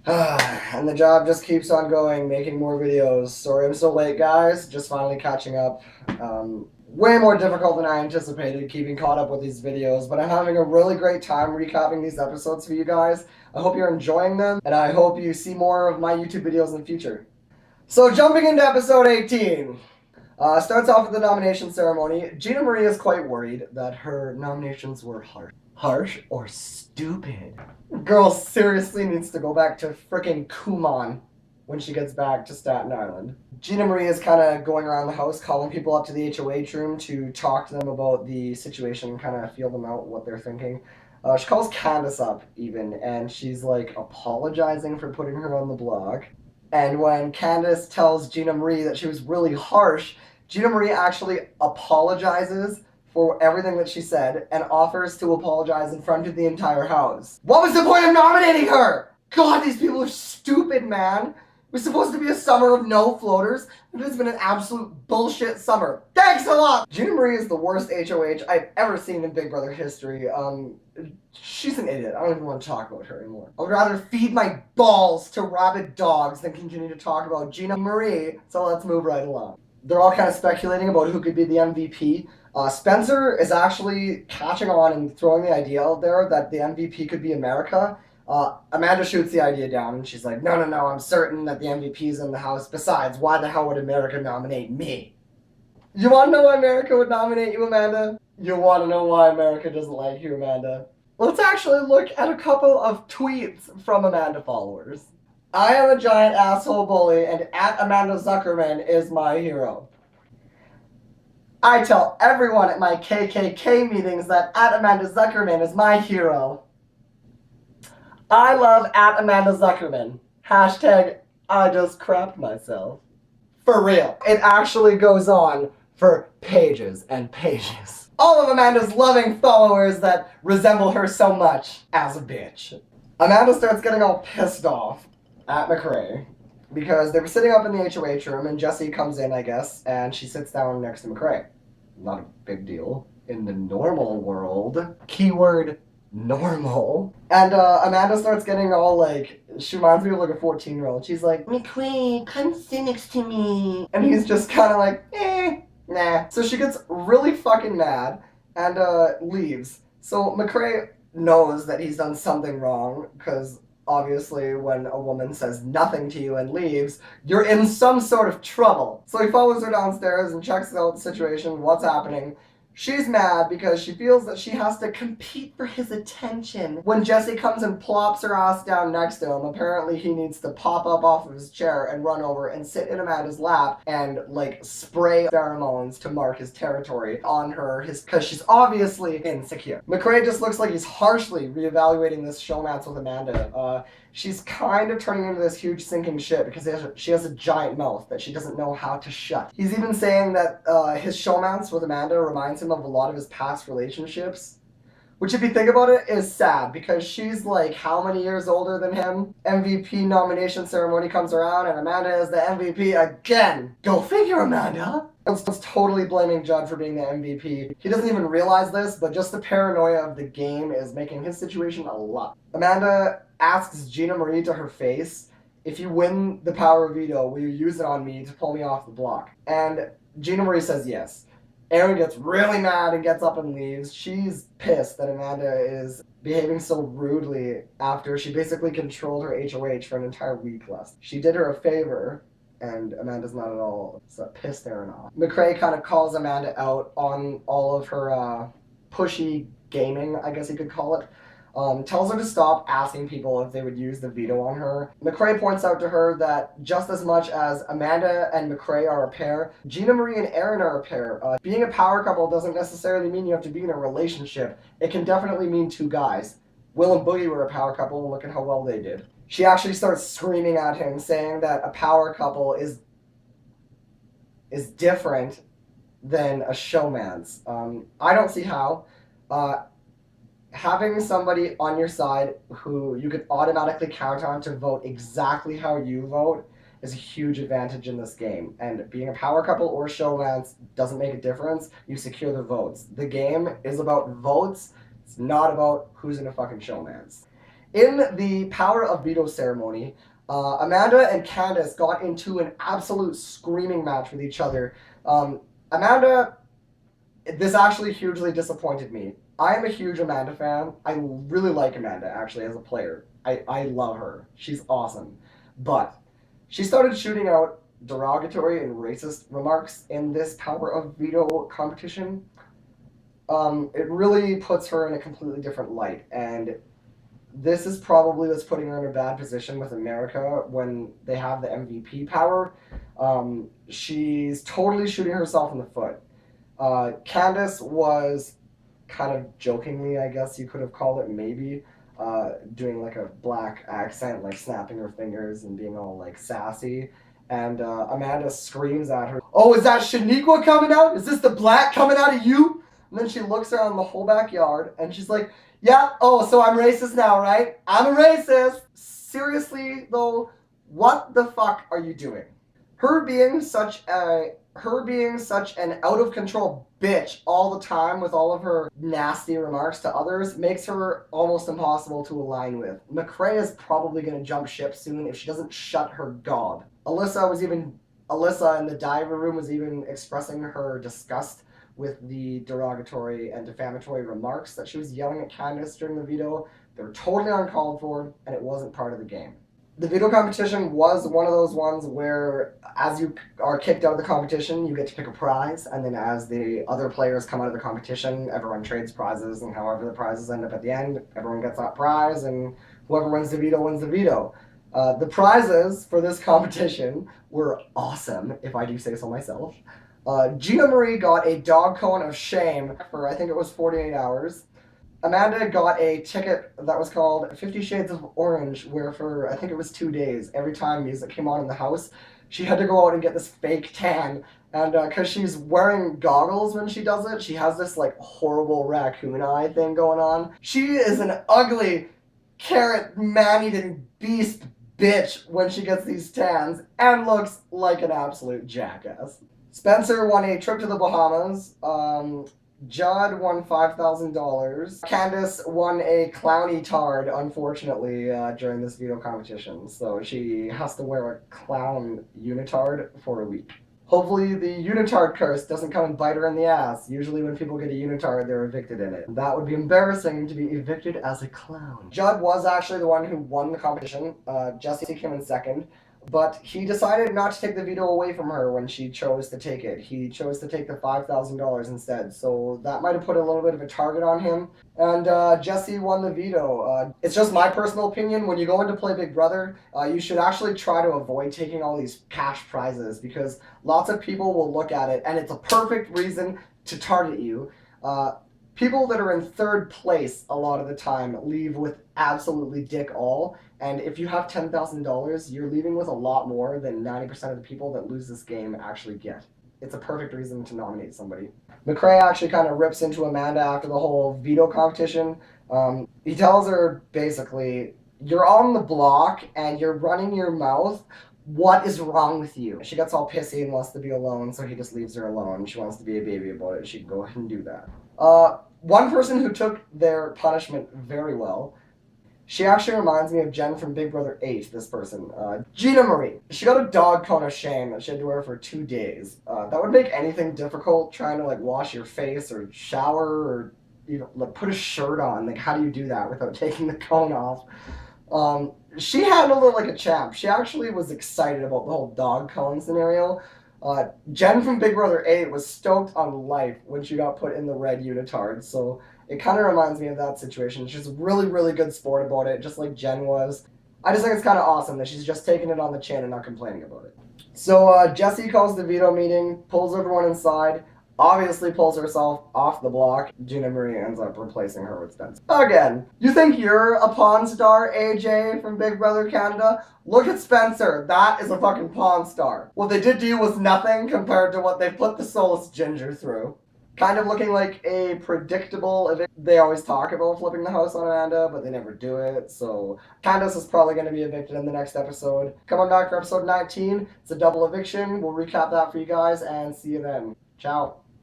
And the job just keeps on going, making more videos. Sorry I'm so late, guys. Just finally catching up. Way more difficult than I anticipated keeping caught up with these videos, but I'm having a really great time recapping these episodes for you guys. I hope you're enjoying them, and I hope you see more of my YouTube videos in the future. So jumping into episode 18. Starts off with the nomination ceremony. Gina Marie is quite worried that her nominations were harsh or stupid. Girl seriously needs to go back to frickin' Kumon when she gets back to Staten Island. Gina Marie is kind of going around the house calling people up to the HOH room to talk to them about the situation, kind of feel them out, what they're thinking. She calls Candace up even, and she's like apologizing for putting her on the blog. And when Candace tells Gina Marie that she was really harsh, Gina Marie actually apologizes for everything that she said and offers to apologize in front of the entire house. What was the point of nominating her? God, these people are stupid, man. It was supposed to be a summer of no floaters, and it's been an absolute bullshit summer. Thanks a lot! Gina Marie is the worst HOH I've ever seen in Big Brother history. She's an idiot. I don't even want to talk about her anymore. I would rather feed my balls to rabid dogs than continue to talk about Gina Marie, so let's move right along. They're all kind of speculating about who could be the MVP. Spencer is actually catching on and throwing the idea out there that the MVP could be America. Amanda shoots the idea down and she's like, no, I'm certain that the MVP's in the house. Besides, why the hell would America nominate me? You want to know why America would nominate you, Amanda? You want to know why America doesn't like you, Amanda? Let's actually look at a couple of tweets from Amanda followers. I am a giant asshole bully and at Amanda Zuckerman is my hero. I tell everyone at my KKK meetings that at Amanda Zuckerman is my hero. I love at Amanda Zuckerman. Hashtag I just crapped myself. For real. It actually goes on for pages and pages. All of Amanda's loving followers that resemble her so much as a bitch. Amanda starts getting all pissed off at McRae because they were sitting up in the HOH room and Jessie comes in, I guess, and she sits down next to McRae. Not a big deal. In the normal world, keyword normal. And Amanda starts getting all like, she reminds me of like a 14-year-old. She's like, McRae, come sit next to me. And he's just kind of like, nah. So she gets really fucking mad and leaves. So McRae knows that he's done something wrong because obviously when a woman says nothing to you and leaves, you're in some sort of trouble. So he follows her downstairs and checks out the situation, what's happening. She's mad because she feels that she has to compete for his attention. When Jessie comes and plops her ass down next to him, apparently he needs to pop up off of his chair and run over and sit in Amanda's lap and like spray pheromones to mark his territory on her, because she's obviously insecure. McRae just looks like he's harshly reevaluating this showmance with Amanda. She's kind of turning into this huge sinking ship because she has a giant mouth that she doesn't know how to shut. He's even saying that his showmance with Amanda reminds him of a lot of his past relationships. Which, if you think about it, is sad because she's like how many years older than him? MVP nomination ceremony comes around and Amanda is the MVP again. Go figure, Amanda. It's totally blaming Judd for being the MVP. He doesn't even realize this, but just the paranoia of the game is making his situation a lot. Amanda asks Gina Marie to her face, if you win the power of veto, will you use it on me to pull me off the block? And Gina Marie says yes. Aaron gets really mad and gets up and leaves. She's pissed that Amanda is behaving so rudely after she basically controlled her HOH for an entire week last. She did her a favor, and Amanda's not at all, so that pissed Aaron off. McRae kind of calls Amanda out on all of her pushy gaming, I guess you could call it. Tells her to stop asking people if they would use the veto on her. McRae points out to her that just as much as Amanda and McRae are a pair, Gina Marie and Aaron are a pair. Being a power couple doesn't necessarily mean you have to be in a relationship. It can definitely mean two guys. Will and Boogie were a power couple, and look at how well they did. She actually starts screaming at him, saying that a power couple is different than a showmance. I don't see how. Having somebody on your side who you could automatically count on to vote exactly how you vote is a huge advantage in this game. And being a power couple or showmance doesn't make a difference. You secure the votes. The game is about votes. It's not about who's in a fucking showmance. In the Power of Veto ceremony, Amanda and Candace got into an absolute screaming match with each other. Amanda, this actually hugely disappointed me. I am a huge Amanda fan. I really like Amanda, actually, as a player. I love her. She's awesome. But she started shooting out derogatory and racist remarks in this Power of Veto competition. It really puts her in a completely different light. And this is probably what's putting her in a bad position with America when they have the MVP power. She's totally shooting herself in the foot. Candace was kind of jokingly, I guess you could have called it, maybe, doing like a black accent, like snapping her fingers and being all like sassy. And Amanda screams at her, "Oh, is that Shaniqua coming out? Is this the black coming out of you?" And then she looks around the whole backyard and she's like, "Yeah, oh, so I'm racist now, right? I'm a racist." Seriously, though, what the fuck are you doing? Her being such an out of control bitch all the time with all of her nasty remarks to others makes her almost impossible to align with. McCrae is probably going to jump ship soon if she doesn't shut her gob. Alyssa in the diver room was even expressing her disgust with the derogatory and defamatory remarks that she was yelling at Candace during the veto. They were totally uncalled for, and it wasn't part of the game. The veto competition was one of those ones where, as you are kicked out of the competition, you get to pick a prize, and then as the other players come out of the competition, everyone trades prizes, and however the prizes end up at the end, everyone gets that prize, and whoever wins the veto wins the veto. The prizes for this competition were awesome, if I do say so myself. Gina Marie got a dog cone of shame for, I think it was 48 hours. Amanda got a ticket that was called 50 Shades of Orange, where for, I think it was 2 days, every time music came on in the house, she had to go out and get this fake tan. And because she's wearing goggles when she does it, she has this like horrible raccoon eye thing going on. She is an ugly, carrot, man-eating beast bitch when she gets these tans and looks like an absolute jackass. Spencer won a trip to the Bahamas. Judd won $5,000. Candace won a clowny tard, unfortunately, during this veto competition. So she has to wear a clown unitard for a week. Hopefully the unitard curse doesn't come and bite her in the ass. Usually when people get a unitard, they're evicted in it. That would be embarrassing to be evicted as a clown. Judd was actually the one who won the competition. Jesse came in second. But he decided not to take the veto away from her when she chose to take it. He chose to take the $5,000 instead. So that might have put a little bit of a target on him. And Jesse won the veto. It's just my personal opinion. When you go in to play Big Brother, you should actually try to avoid taking all these cash prizes because lots of people will look at it and it's a perfect reason to target you. People that are in third place a lot of the time leave with absolutely dick all. And if you have $10,000, you're leaving with a lot more than 90% of the people that lose this game actually get. It's a perfect reason to nominate somebody. McCrae actually kind of rips into Amanda after the whole veto competition. He tells her basically, "You're on the block and you're running your mouth. What is wrong with you?" She gets all pissy and wants to be alone, so he just leaves her alone. She wants to be a baby about it. She can go ahead and do that. One person who took their punishment very well. She actually reminds me of Jen from Big Brother 8, this person. Gina Marie. She got a dog cone of shame that she had to wear for 2 days. That would make anything difficult, trying to like wash your face or shower or even like put a shirt on. Like, how do you do that without taking the cone off? She handled it like a champ. She actually was excited about the whole dog cone scenario. Jen from Big Brother 8 was stoked on life when she got put in the red unitard, so it kind of reminds me of that situation. She's a really, really good sport about it, just like Jen was. I just think it's kind of awesome that she's just taking it on the chin and not complaining about it. So Jesse calls the veto meeting, pulls everyone inside, obviously pulls herself off the block. Gina Marie ends up replacing her with Spencer. Again, you think you're a Pawn Star, AJ from Big Brother Canada? Look at Spencer. That is a fucking Pawn Star. What they did to you was nothing compared to what they put the Soulless Ginger through. Kind of looking like a predictable eviction. They always talk about flipping the house on Amanda, but they never do it. So Candace is probably going to be evicted in the next episode. Coming back for episode 19. It's a double eviction. We'll recap that for you guys and see you then. Ciao.